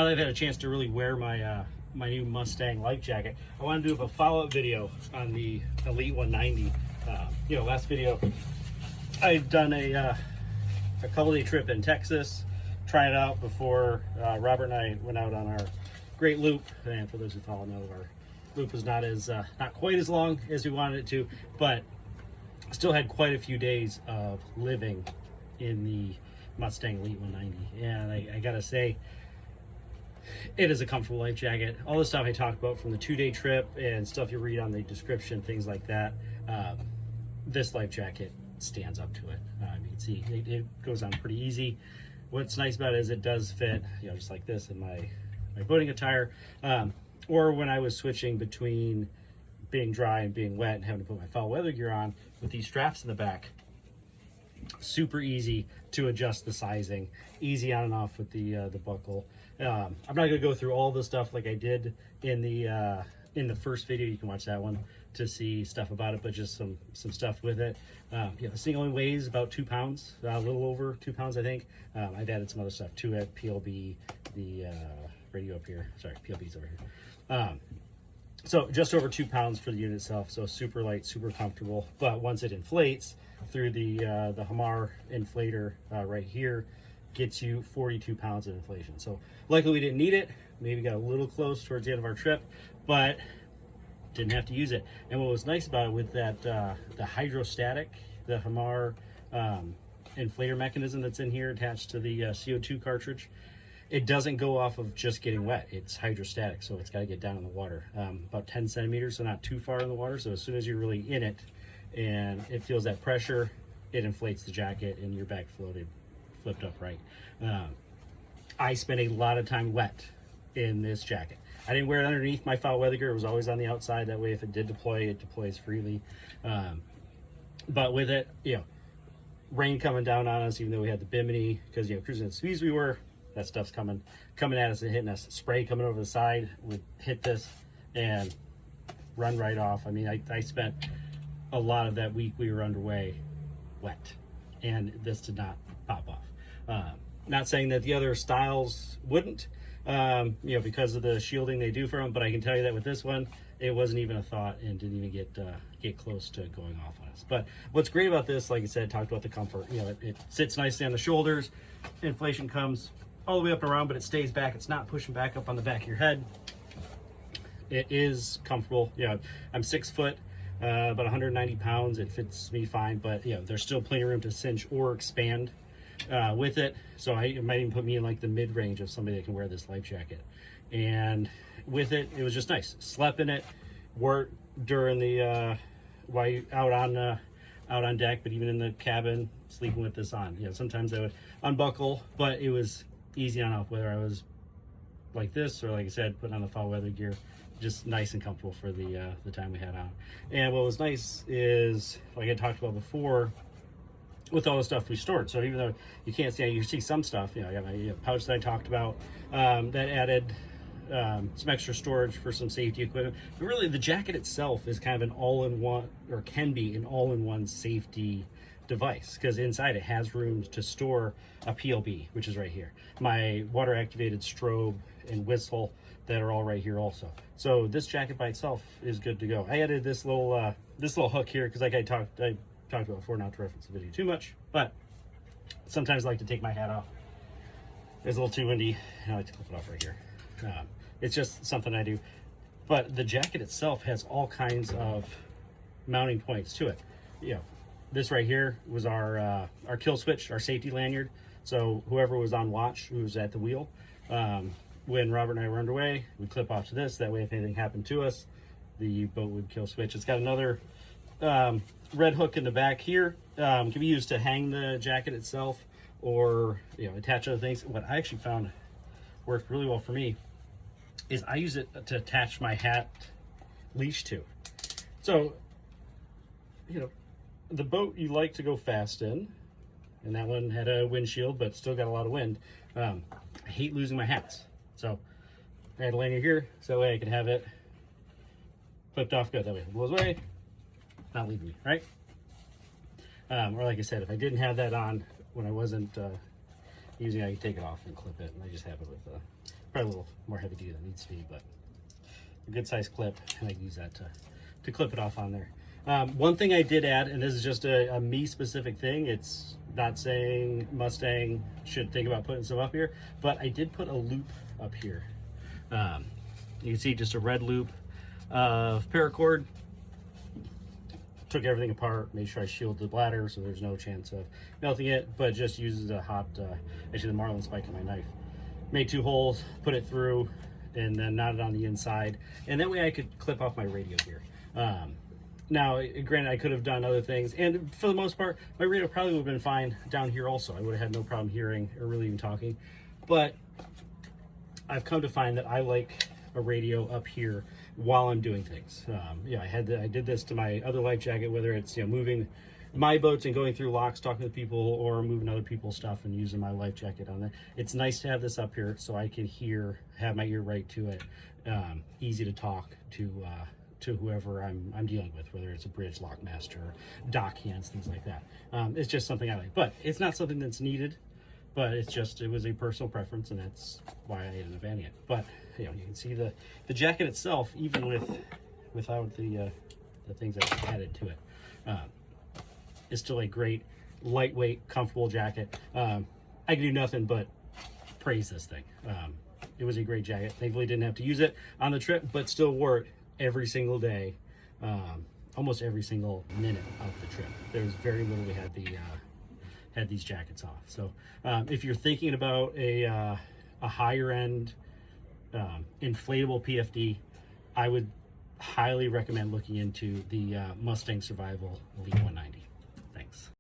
Now that I've had a chance to really wear my my new Mustang life jacket, I want to do a follow-up video on the Elite 190. You know, last video I've done a couple day trip in Texas, trying it out before Robert and I went out on our Great Loop. And for those who follow know, our loop was not quite as long as we wanted it to, but still had quite a few days of living in the Mustang Elite 190. And I gotta say, it is a comfortable life jacket. All the stuff I talked about from the 2-day trip and stuff you read on the description, things like that, this life jacket stands up to it. You can see it goes on pretty easy. What's nice about it is it does fit, you know, just like this in my boating attire, or when I was switching between being dry and being wet and having to put my foul weather gear on with these straps in the back. Super easy to adjust the sizing, easy on and off with the buckle. I'm not going to go through all the stuff like I did in the first video. You can watch that one to see stuff about it, but just some stuff with it. Yeah, this thing only weighs about 2 pounds, a little over 2 pounds, I think. I've added some other stuff to it. PLB, the radio up here. Sorry, PLB's over here. So just over 2 pounds for the unit itself. So super light, super comfortable. But once it inflates through the Hamar inflator right here, gets you 42 pounds of inflation. So luckily we didn't need it. Maybe got a little close towards the end of our trip, but didn't have to use it. And what was nice about it with that, the hydrostatic, the Hamar inflator mechanism that's in here attached to the CO2 cartridge, it doesn't go off of just getting wet. It's hydrostatic, so it's got to get down in the water. About 10 centimeters, so not too far in the water. So as soon as you're really in it and it feels that pressure, it inflates the jacket and you're back flipped upright. I spent a lot of time wet in this jacket. I didn't wear it underneath my foul weather gear. It was always on the outside. That way, if it did deploy, it deploys freely. But with it, you know, rain coming down on us, even though we had the bimini, because, you know, cruising at the speeds we were, that stuff's coming at us and hitting us. Spray coming over the side would hit this and run right off. I mean, I spent a lot of that week we were underway wet, and this did not pop off. Not saying that the other styles wouldn't, you know, because of the shielding they do for them, but I can tell you that with this one, it wasn't even a thought and didn't even get close to going off on us. But what's great about this, like I said, talked about the comfort. You know, it sits nicely on the shoulders. Inflation comes all the way up and around, but it stays back. It's not pushing back up on the back of your head. It is comfortable. Yeah, I'm 6 foot, about 190 pounds. It fits me fine, but you know, there's still plenty of room to cinch or expand with it. So it might even put me in like the mid-range of somebody that can wear this life jacket. And with it, it was just nice. Slept in it, wore it during the while you out on deck, but even in the cabin, sleeping with this on. You know, sometimes I would unbuckle, but it was easy on off, whether I was like this or, like I said, putting on the foul weather gear. Just nice and comfortable for the time we had on. And what was nice is, like I talked about before, with all the stuff we stored. So even though you can't see, you see some stuff, you know, I got my pouch that I talked about, that added some extra storage for some safety equipment. But really the jacket itself is kind of an all-in-one, or can be an all-in-one safety device, because inside it has room to store a PLB, which is right here. My water activated strobe and whistle that are all right here also. So this jacket by itself is good to go. I added this little hook here because, like I talked about before, not to reference the video too much, but sometimes I like to take my hat off. It's a little too windy, and I like to clip it off right here. It's just something I do. But the jacket itself has all kinds of mounting points to it. You know, this right here was our kill switch, our safety lanyard. So whoever was on watch, who was at the wheel, when Robert and I were underway, we'd clip off to this. That way, if anything happened to us, the boat would kill switch. It's got another red hook in the back here. Can be used to hang the jacket itself, or, you know, attach other things. What I actually found worked really well for me is I use it to attach my hat leash to. So, you know, the boat you like to go fast in, and that one had a windshield but still got a lot of wind. I hate losing my hats, so I had a lanyard here so that way I could have it clipped off good. That way it blows away, not leaving me, right? Or like I said, if I didn't have that on when I wasn't using it, I could take it off and clip it, and I just have it with probably a little more heavy duty than it needs to be, but a good size clip, and I can use that to clip it off on there. One thing I did add, and this is just a me specific thing, it's not saying Mustang should think about putting some up here, but I did put a loop up here. You can see just a red loop of paracord. Took everything apart, made sure I shielded the bladder so there's no chance of melting it, but just uses a hot, actually the marlin spike on my knife. Made 2 holes, put it through, and then knotted on the inside, and that way I could clip off my radio here. Now, granted, I could have done other things, and for the most part, my radio probably would have been fine down here also. I would have had no problem hearing or really even talking, but I've come to find that I like a radio up here while I'm doing things. Yeah, I did this to my other life jacket, whether it's, you know, moving my boats and going through locks, talking to people, or moving other people's stuff and using my life jacket on there. It's nice to have this up here so I can hear, have my ear right to it. Easy to talk to whoever I'm dealing with, whether it's a bridge, lockmaster, dock hands, things like that. It's just something I like, but it's not something that's needed. But it's just, it was a personal preference, and that's why I ended up adding it. But you know, you can see the jacket itself, even without the things that I added to it, is still a great, lightweight, comfortable jacket. I can do nothing but praise this thing. It was a great jacket. Thankfully, didn't have to use it on the trip, but still wore it every single day, almost every single minute of the trip. There was very little we had these jackets off. So if you're thinking about a higher end inflatable PFD, I would highly recommend looking into the Mustang Survival Elite 190.